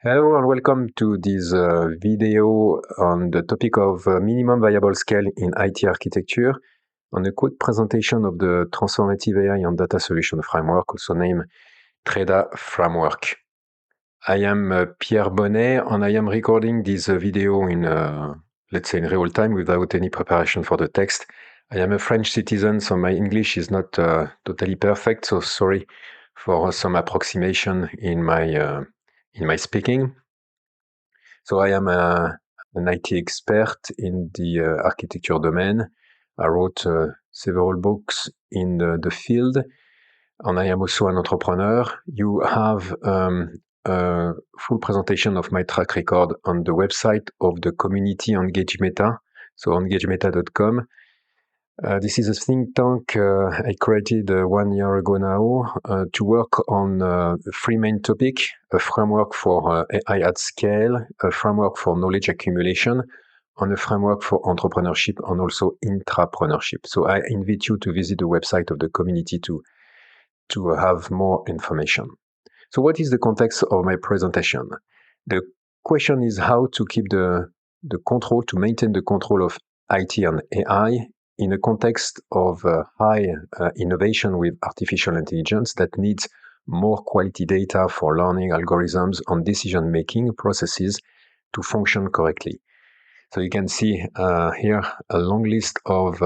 Hello and welcome to this video on the topic of minimum viable scale in IT architecture, on a quick presentation of the Transformative AI and Data Solution Framework, also named TREDA Framework. I am Pierre Bonnet and I am recording this video in, let's say, in real time without any preparation for the text. I am a French citizen, so my English is not totally perfect, so sorry for some approximation in my speaking. So I am an IT expert in the architecture domain. I wrote several books in the field, and I am also an entrepreneur. You have a full presentation of my track record on the website of the community EngageMeta, so engagemeta.com. This is a think tank I created 1 year ago now to work on three main topics: a framework for AI at scale, a framework for knowledge accumulation, and a framework for entrepreneurship and also intrapreneurship. So I invite you to visit the website of the community to have more information. So what is the context of my presentation? The question is how to keep the control, to maintain the control of IT and AI in a context of high innovation with artificial intelligence that needs more quality data for learning algorithms and decision-making processes to function correctly. So you can see here a long list of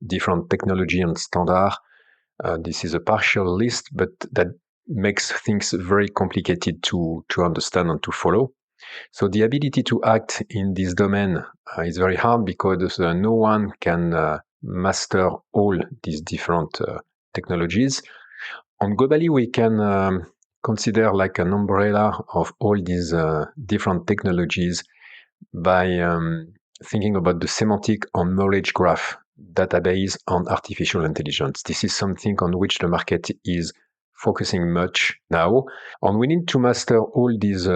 different technology and standards. This is a partial list, but that makes things very complicated to understand and to follow. So the ability to act in this domain is very hard because no one can master all these different technologies. And globally, we can consider like an umbrella of all these different technologies by thinking about the semantic and knowledge graph database on artificial intelligence. This is something on which the market is focusing much now. And we need to master all these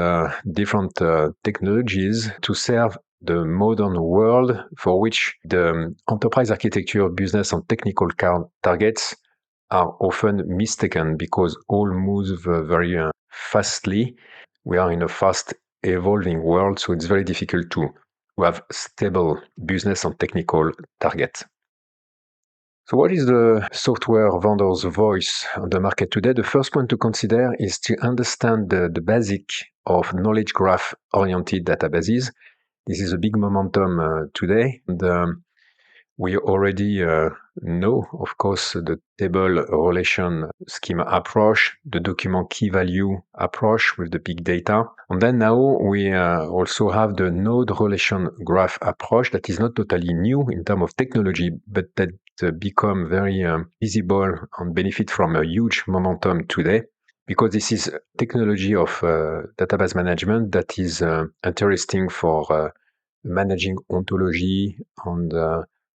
different technologies to serve the modern world for which the enterprise architecture, business, and technical targets are often mistaken because all moves very fastly. We are in a fast evolving world, so it's very difficult to have stable business and technical targets. So what is the software vendor's voice on the market today? The first point to consider is to understand the basic of knowledge graph-oriented databases. This is a big momentum today. And we already know, of course, the table relation schema approach, the document key value approach with the big data. And then now we also have the node relation graph approach that is not totally new in terms of technology, but that become very visible and benefit from a huge momentum today, because this is technology of database management that is interesting for managing ontology and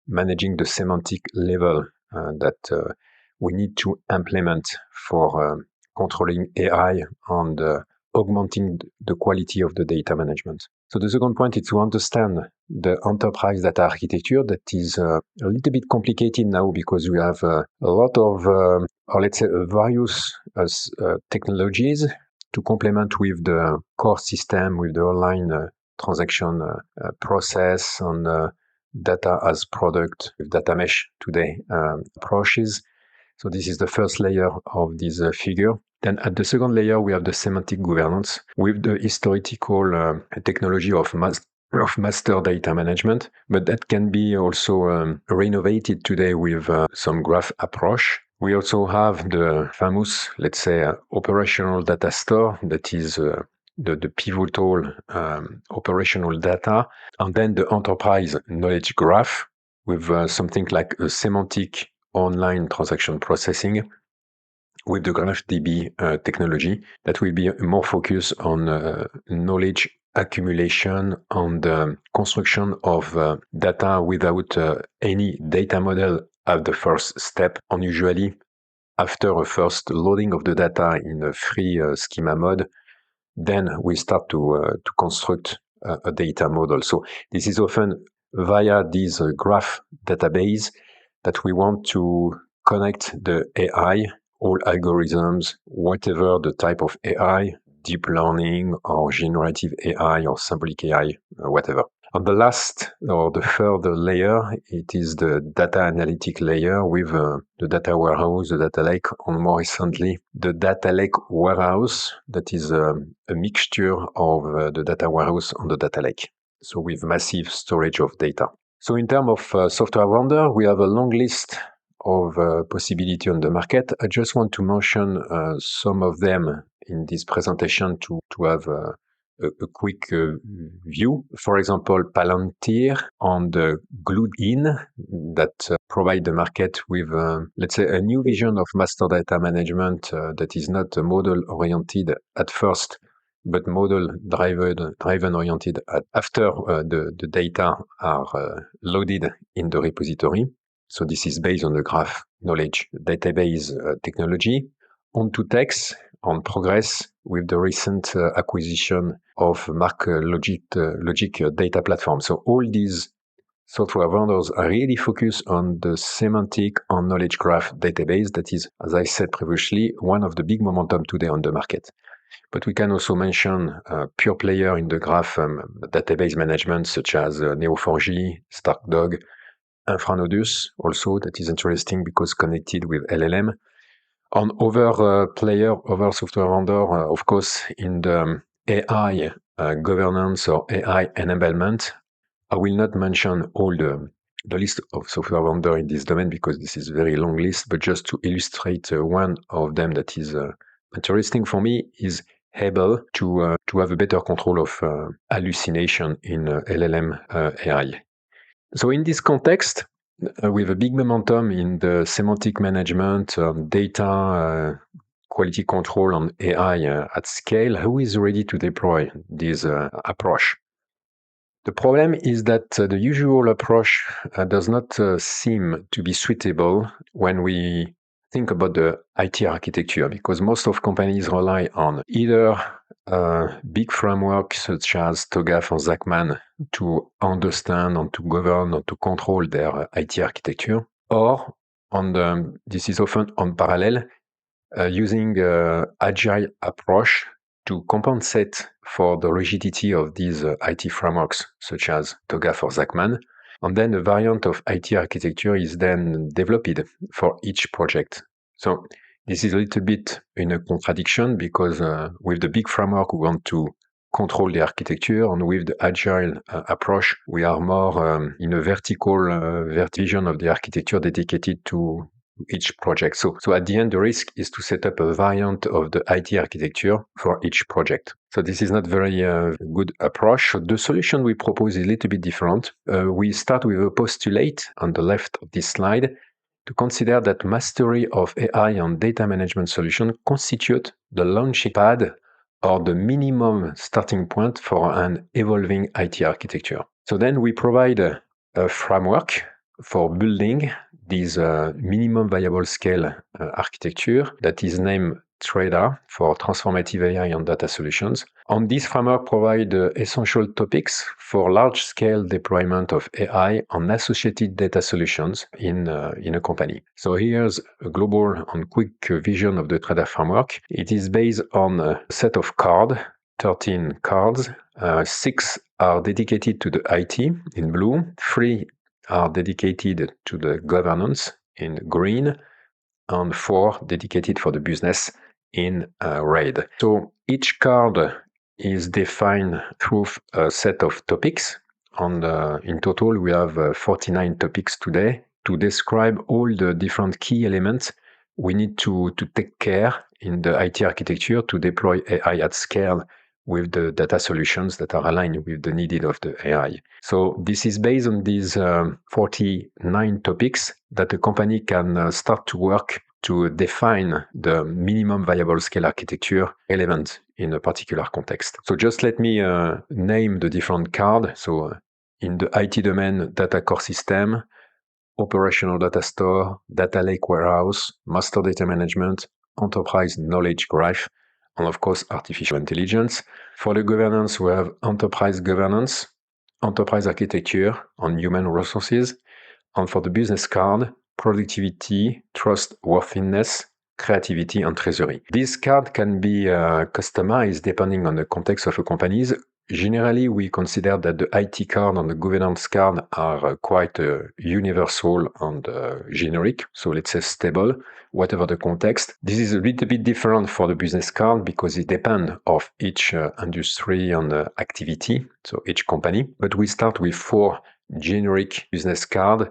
managing the semantic level that we need to implement for controlling AI and augmenting the quality of the data management. So the second point is to understand the enterprise data architecture that is a little bit complicated now because we have a lot of, or let's say, various technologies to complement with the core system, with the online transaction process and data as product with data mesh today approaches. So this is the first layer of this figure. Then at the second layer, we have the semantic governance with the historical technology of master data management, but that can be also renovated today with some graph approach. We also have the famous, let's say, operational data store that is the pivotal operational data, and then the enterprise knowledge graph with something like a semantic online transaction processing with the GraphDB technology that will be more focused on knowledge accumulation and construction of data without any data model at the first step, and usually after a first loading of the data in a free schema mode, then we start to construct a data model. So this is often via this graph database that we want to connect the AI, all algorithms, whatever the type of AI, deep learning or generative AI or symbolic AI, whatever. On the last or the third layer, it is the data analytic layer with the data warehouse, the data lake, and more recently, the data lake warehouse that is a mixture of the data warehouse and the data lake. So with massive storage of data. So in terms of software vendor, we have a long list of possibility on the market. I just want to mention some of them in this presentation to have a quick view. For example, Palantir and Glued-in that provide the market with, let's say, a new vision of master data management that is not model-oriented at first, but model-driven oriented after the data are loaded in the repository. So this is based on the graph knowledge database technology. On to Tex, on progress with the recent acquisition of Logic data platform. So all these software vendors are really focused on the semantic and knowledge graph database. That is, as I said previously, one of the big momentum today on the market. But we can also mention pure player in the graph database management, such as Neo4j, StarkDog, Infranodus, also, that is interesting because connected with LLM. On other other software vendor, of course, in the AI governance or AI enablement, I will not mention all the list of software vendor in this domain because this is a very long list, but just to illustrate one of them that is interesting for me is able to have a better control of hallucination in LLM AI. So in this context, with a big momentum in the semantic management, data quality control on AI at scale, who is ready to deploy this approach? The problem is that the usual approach does not seem to be suitable when we think about the IT architecture, because most of companies rely on either big frameworks such as TOGAF or Zachman to understand and to govern and to control their IT architecture, or this is often on parallel, using agile approach to compensate for the rigidity of these IT frameworks, such as TOGAF or Zachman. And then a variant of IT architecture is then developed for each project. So this is a little bit in a contradiction because with the big framework, we want to control the architecture, and with the agile approach, we are more in a vertical vision of the architecture dedicated to each project. So at the end, the risk is to set up a variant of the IT architecture for each project. So this is not very good approach. So the solution we propose is a little bit different. We start with a postulate on the left of this slide to consider that mastery of AI and data management solution constitute the launchpad or the minimum starting point for an evolving IT architecture. So then we provide a framework for building this minimum viable scale architecture that is named TRADA for Transformative AI and Data Solutions. And this framework provides essential topics for large-scale deployment of AI and associated data solutions in a company. So here's a global and quick vision of the TRADA framework. It is based on a set of cards, 13 cards. 6 are dedicated to the IT in blue, 3 are dedicated to the governance in green, and 4 dedicated for the business in red. So each card is defined through a set of topics, and in total we have 49 topics today to describe all the different key elements we need to take care in the IT architecture to deploy AI at scale with the data solutions that are aligned with the needed of the AI. So this is based on these 49 topics that a company can start to work to define the minimum viable scale architecture relevant in a particular context. So just let me name the different cards. So in the IT domain, data core system, operational data store, data lake warehouse, master data management, enterprise knowledge graph, and of course, artificial intelligence. For the governance, we have enterprise governance, enterprise architecture, and human resources. And for the business card, productivity, trustworthiness, creativity, and treasury. This card can be customized depending on the context of a company. Generally, we consider that the IT card and the governance card are quite universal and generic, so let's say stable, whatever the context. This is a little bit different for the business card because it depends of each industry and activity, so each company. But we start with 4 generic business cards.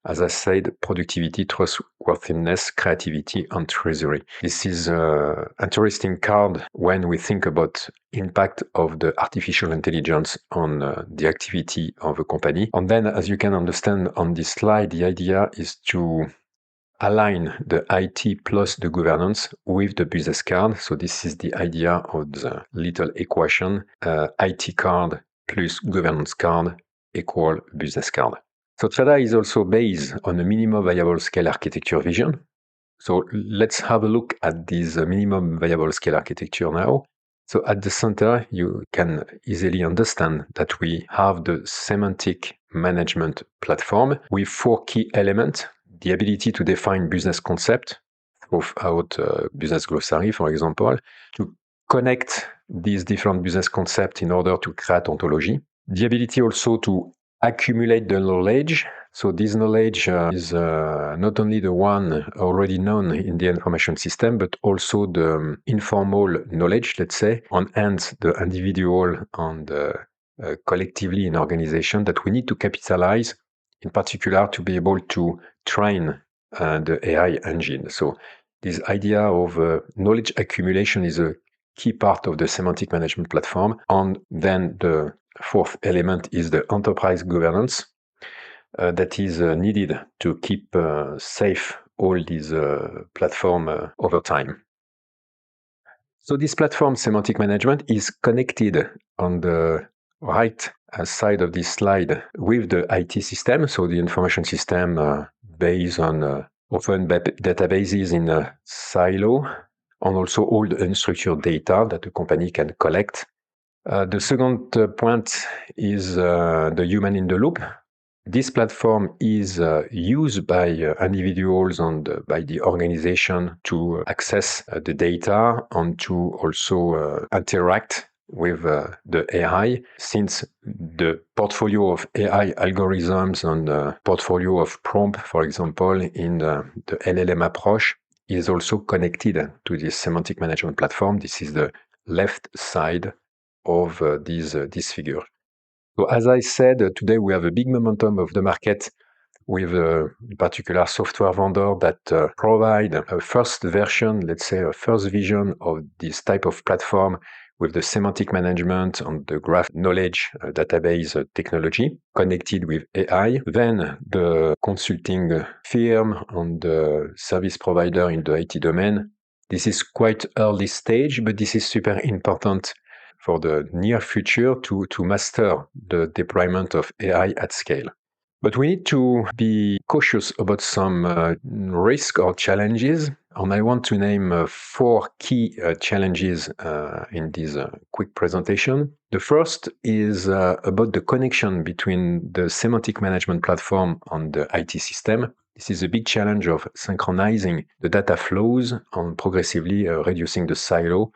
As I said, productivity, trustworthiness, creativity, and treasury. This is an interesting card when we think about impact of the artificial intelligence on the activity of a company. And then, as you can understand on this slide, the idea is to align the IT plus the governance with the business card. So this is the idea of the little equation, IT card plus governance card equal business card. So Trada is also based on a minimum viable scale architecture vision. So let's have a look at this minimum viable scale architecture now. So at the center, you can easily understand that we have the semantic management platform with 4 key elements: the ability to define business concept without business glossary, for example, to connect these different business concepts in order to create ontology, the ability also to accumulate the knowledge. So this knowledge is not only the one already known in the information system, but also the informal knowledge, let's say, on hand the individual and collectively in organization that we need to capitalize, in particular to be able to train the AI engine. So this idea of knowledge accumulation is a key part of the semantic management platform. And then the 4th element is the enterprise governance that is needed to keep safe all these platform over time. So this platform semantic management is connected on the right side of this slide with the IT system, so the information system based on often databases in a silo, and also all the unstructured data that the company can collect. The second point is the human in the loop. This platform is used by individuals and by the organization to access the data and to also interact with the AI, since the portfolio of AI algorithms and portfolio of prompt, for example, in the LLM approach is also connected to this semantic management platform. This is the left side of this figure. So as I said, today we have a big momentum of the market with in particular software vendor that provide a first version, let's say a first vision of this type of platform with the semantic management and the graph knowledge database technology connected with AI. Then the consulting firm and the service provider in the IT domain. This is quite early stage, but this is super important for the near future to master the deployment of AI at scale. But we need to be cautious about some risk or challenges, and I want to name 4 key challenges in this quick presentation. The first is about the connection between the semantic management platform and the IT system. This is a big challenge of synchronizing the data flows and progressively reducing the silo,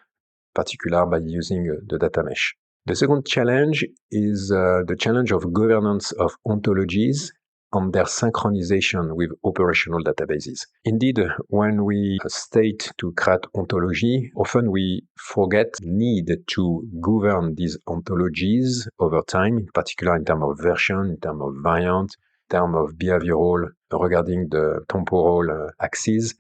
particular by using the data mesh. The second challenge is the challenge of governance of ontologies and their synchronization with operational databases. Indeed, when we state to create ontology, often we forget the need to govern these ontologies over time, in particular in terms of version, in terms of variant, in terms of behavioral regarding the temporal axis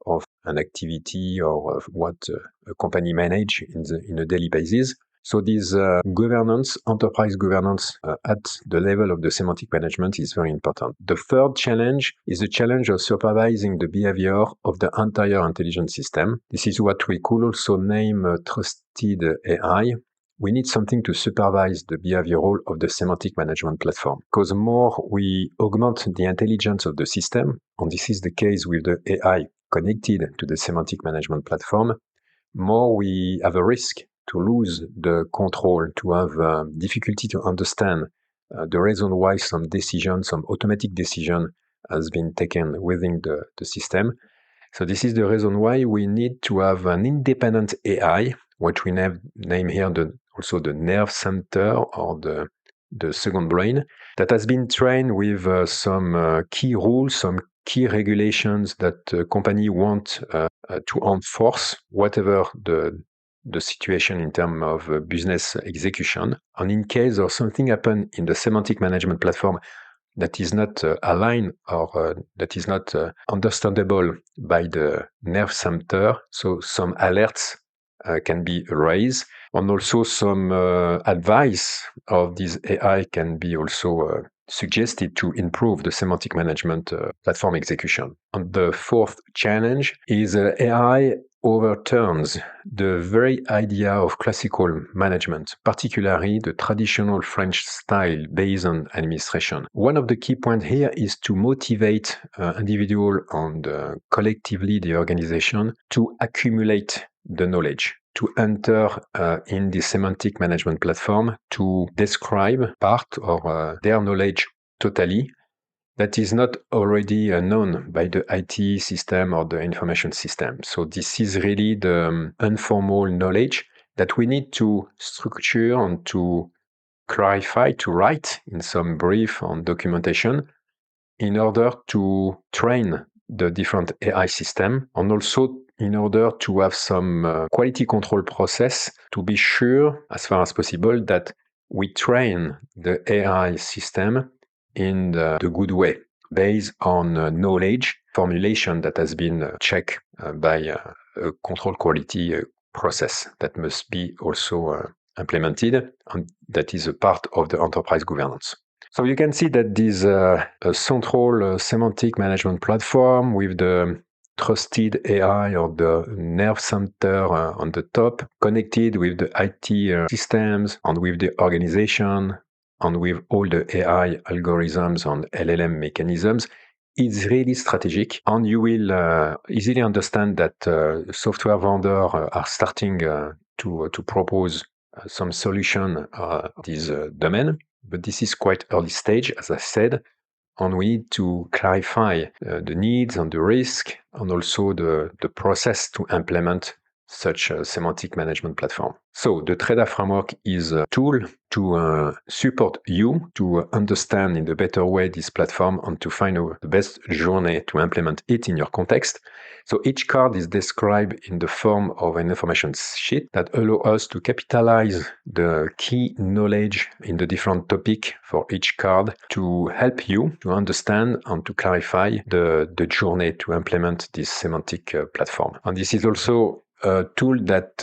of an activity or of what a company manage in a daily basis. So this governance, enterprise governance at the level of the semantic management is very important. The third challenge is the challenge of supervising the behavior of the entire intelligence system. This is what we could also name trusted AI. We need something to supervise the behavioral of the semantic management platform, because more we augment the intelligence of the system, and this is the case with the AI connected to the semantic management platform, more we have a risk to lose the control, to have difficulty to understand the reason why some decision, some automatic decision has been taken within the system. So this is the reason why we need to have an independent AI, what we name here also the nerve center or the second brain, that has been trained with some key rules, some key regulations that company want to enforce, whatever the situation in terms of business execution. And in case of something happen in the semantic management platform that is not aligned or that is not understandable by the nerve center, so some alerts can be raised, and also some advice of this AI can be also suggested to improve the semantic management platform execution. And the fourth challenge is AI overturns the very idea of classical management, particularly the traditional French style based on administration. One of the key points here is to motivate individual and collectively the organization to accumulate the knowledge, to enter in the semantic management platform, to describe part of their knowledge totally that is not already known by the IT system or the information system. So this is really the informal knowledge that we need to structure and to clarify, to write in some brief on documentation in order to train the different AI system, and also in order to have some quality control process to be sure, as far as possible, that we train the AI system in the good way, based on knowledge formulation that has been checked by a control quality process that must be also implemented, and that is a part of the enterprise governance. So you can see that this central semantic management platform with the trusted AI or the nerve center on the top, connected with the IT systems and with the organization and with all the AI algorithms and LLM mechanisms, is really strategic. And you will easily understand that software vendors are starting to propose some solution this domain. But this is quite early stage, as I said, and we need to clarify the needs and the risk, and also the process to implement such a semantic management platform. So the TREDA framework is a tool to support you to understand in a better way this platform and to find the best journey to implement it in your context. So each card is described in the form of an information sheet that allows us to capitalize the key knowledge in the different topic for each card to help you to understand and to clarify the journey to implement this semantic platform. And this is also a tool that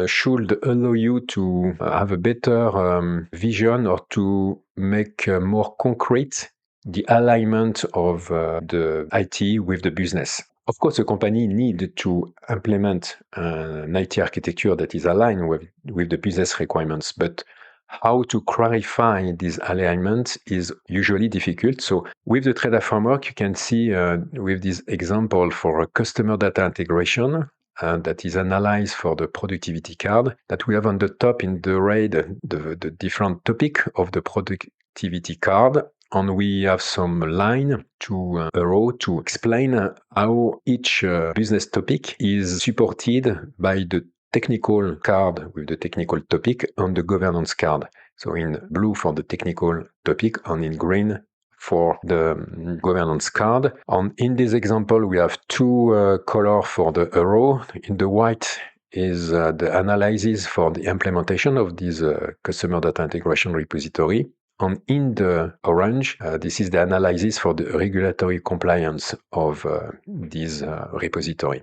should allow you to have a better vision or to make more concrete the alignment of the IT with the business. Of course, a company needs to implement an IT architecture that is aligned with the business requirements, but how to clarify this alignment is usually difficult. So with the TREDA framework, you can see with this example for a customer data integration, that is analyzed for the productivity card, that we have on the top in the red the different topic of the productivity card, and we have some line to a row to explain how each business topic is supported by the technical card with the technical topic and the governance card. So in blue for the technical topic and in green for the governance card. And in this example, we have two colors for the arrow. In the white is the analysis for the implementation of this customer data integration repository. And in the orange, this is the analysis for the regulatory compliance of this repository.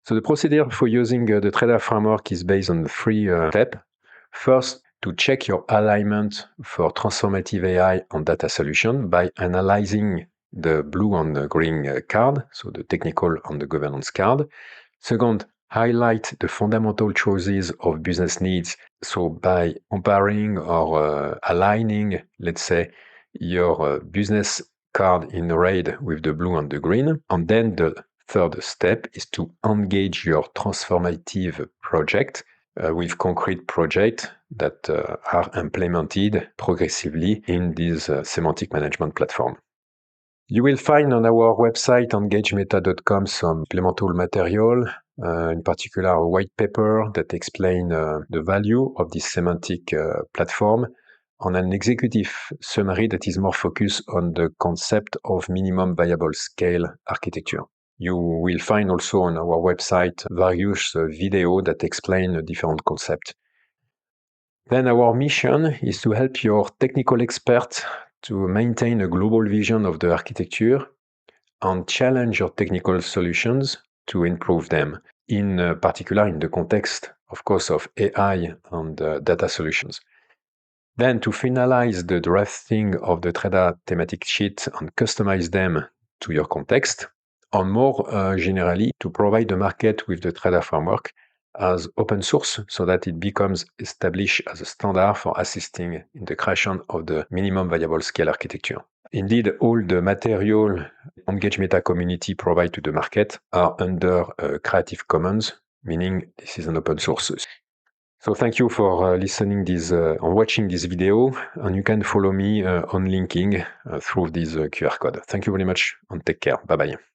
So the procedure for using the TREDA framework is based on 3 steps. First, to check your alignment for transformative AI and data solution by analyzing the blue and the green card, so the technical and the governance card. Second, highlight the fundamental choices of business needs, so by comparing or aligning, let's say, your business card in red with the blue and the green. And then the third step is to engage your transformative project with concrete projects that are implemented progressively in this semantic management platform. You will find on our website engagemeta.com some supplemental material, in particular a white paper that explains the value of this semantic platform, and an executive summary that is more focused on the concept of minimum viable scale architecture. You will find also on our website various videos that explain a different concept. Then our mission is to help your technical experts to maintain a global vision of the architecture and challenge your technical solutions to improve them, in particular in the context, of course, of AI and data solutions. Then to finalize the drafting of the TREDA thematic sheet and customize them to your context, and more generally, to provide the market with the TREDA framework as open source so that it becomes established as a standard for assisting in the creation of the minimum viable scale architecture. Indeed, all the material EngageMeta community provide to the market are under Creative Commons, meaning this is an open source. So thank you for listening or watching this video, and you can follow me on LinkedIn through this QR code. Thank you very much and take care. Bye-bye.